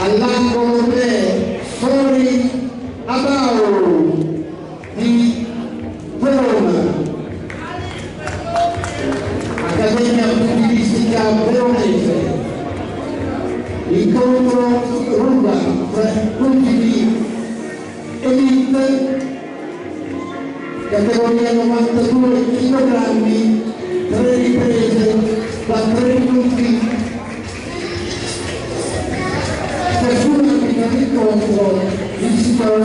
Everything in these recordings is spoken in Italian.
all'angolo 3 Soli Abau di Verona, Accademia Pugilistica Veronese, incontro Ruga tra pugili elite categoria 92 kg, 3 riprese da 3 minuti. Ciascuna arbitra l'incontro il signor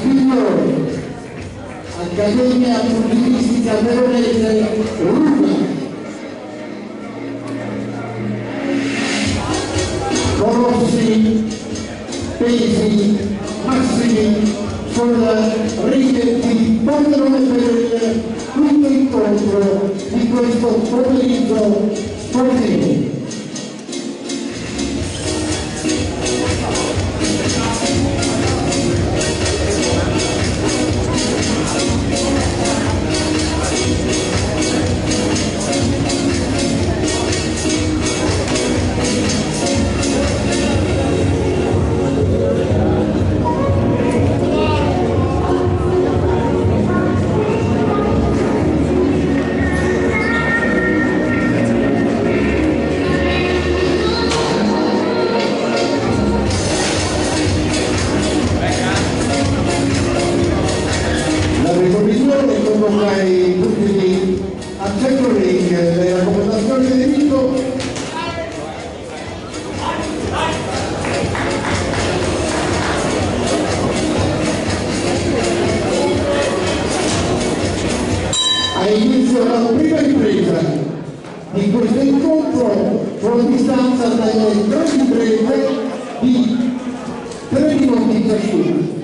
Migliore, Accademia Pugilistica Veronese Ruga. Colossi, pesi massimi sul ring di Pordenone per il quinto incontro di questo pomeriggio sportivo. Convocai tutti a centro ring le raccomandazioni di diritto. A inizio la prima ripresa di questo incontro con la distanza dalle 3 riprese di 3 minuti ciascuna.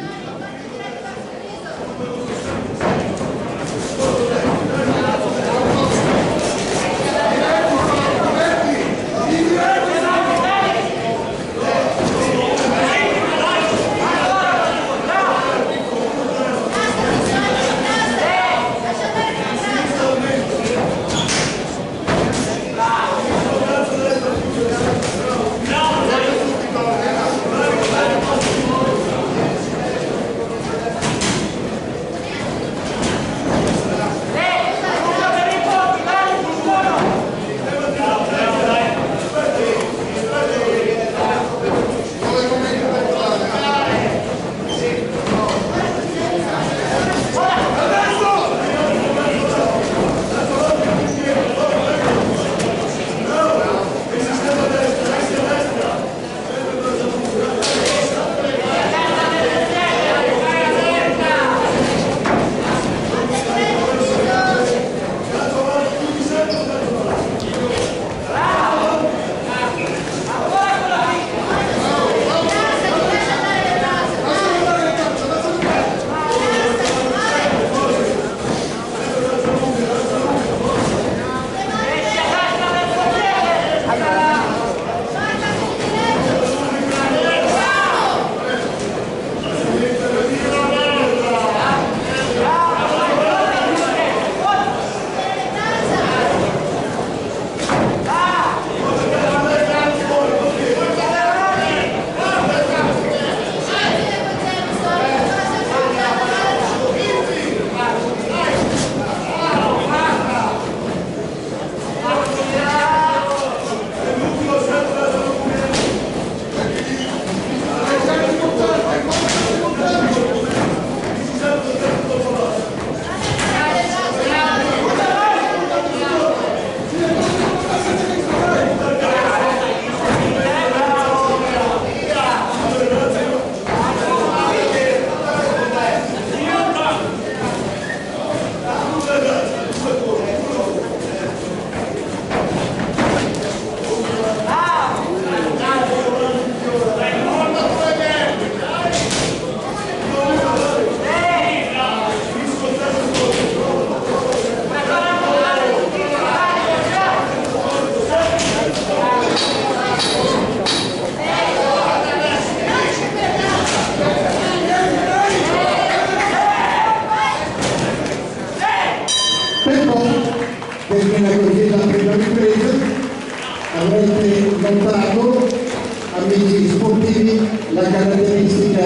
amici sportivi, la caratteristica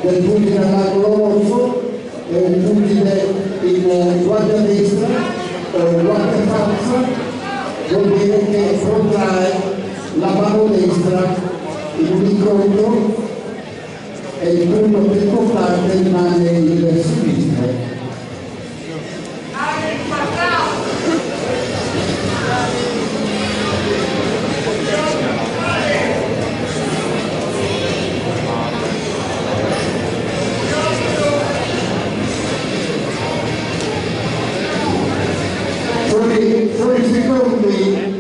del pugile all'angolo rosso è un pugile in guardia destra, guardia falsa, vuol dire che protrae la mano destra in un incontro e il punto più importante rimane il sinistro. Fuori secondi.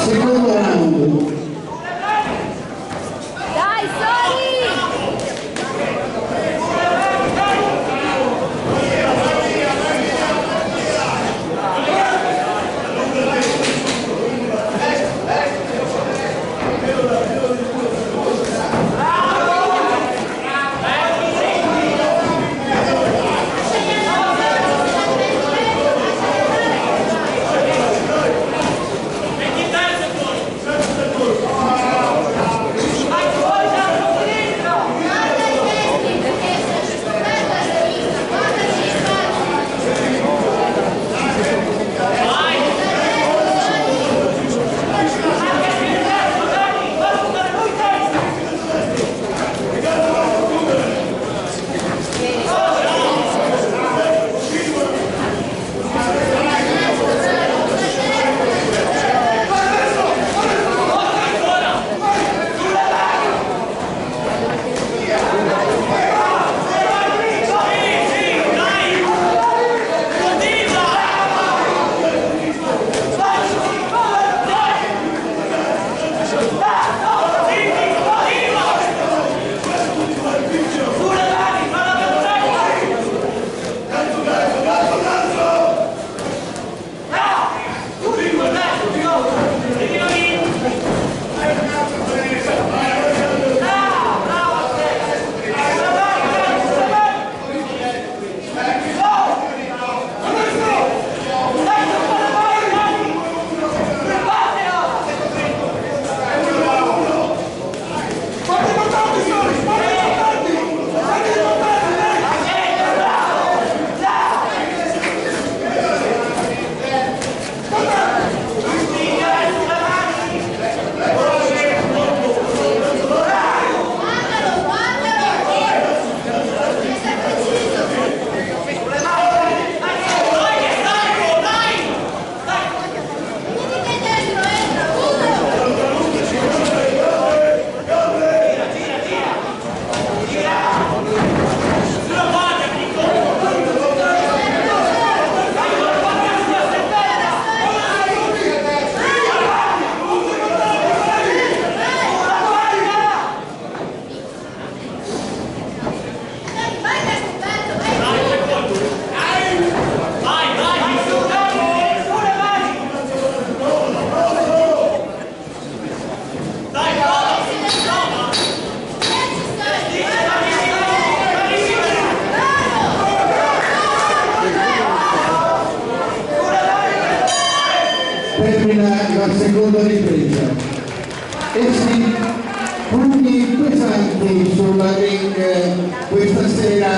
Secondo round. Dai, Soli! Termina la seconda ripresa. Essi pugni pesanti sulla ring questa sera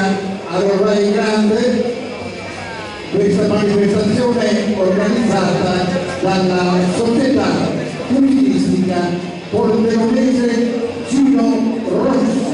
all'Ormai Grande, questa manifestazione organizzata dalla società pugilistica pordenonese Gino Rossi.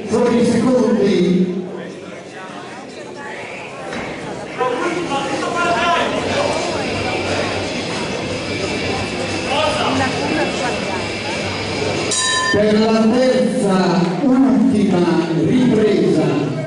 Fuori secondi. Per la terza ultima ripresa.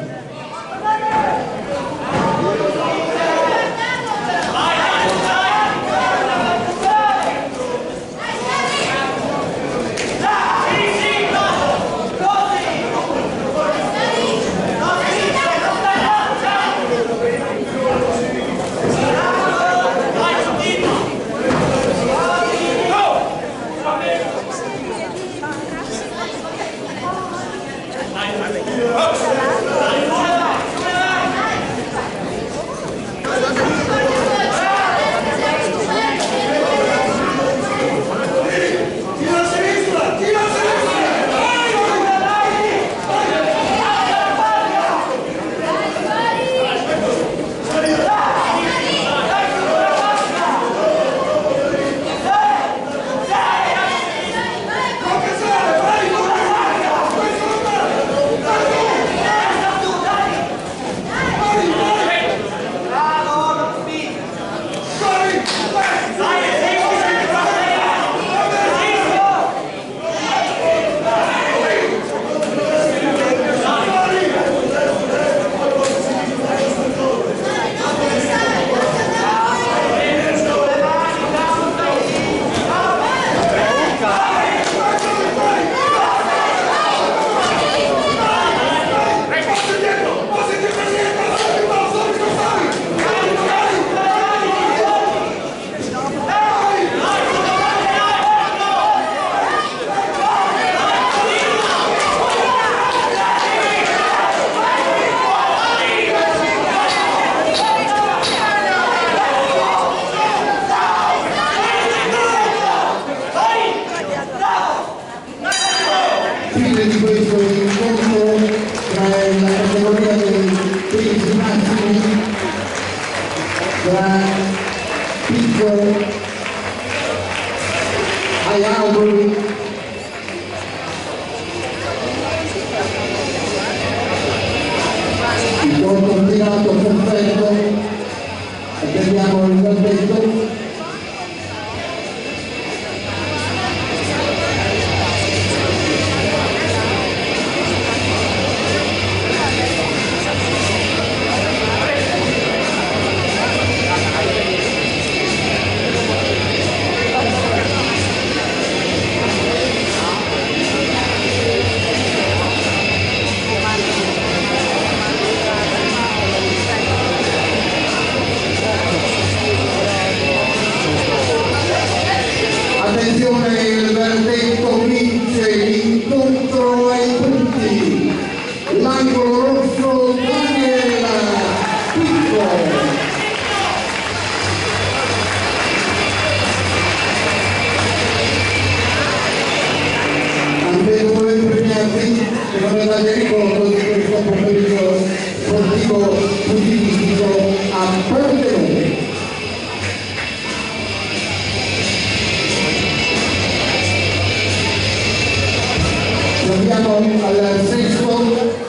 massimi tra piccolo ai auguri. Il corpo tirato perfetto, attendiamo il verdetto. Attenzione, il verdetto vince l'incontro ai punti. L'angolo rosso Daniel Picco. Anche due premiati che non è da ricordo di questo pomeriggio sportivo positivo a Pordenone. Andiamo alla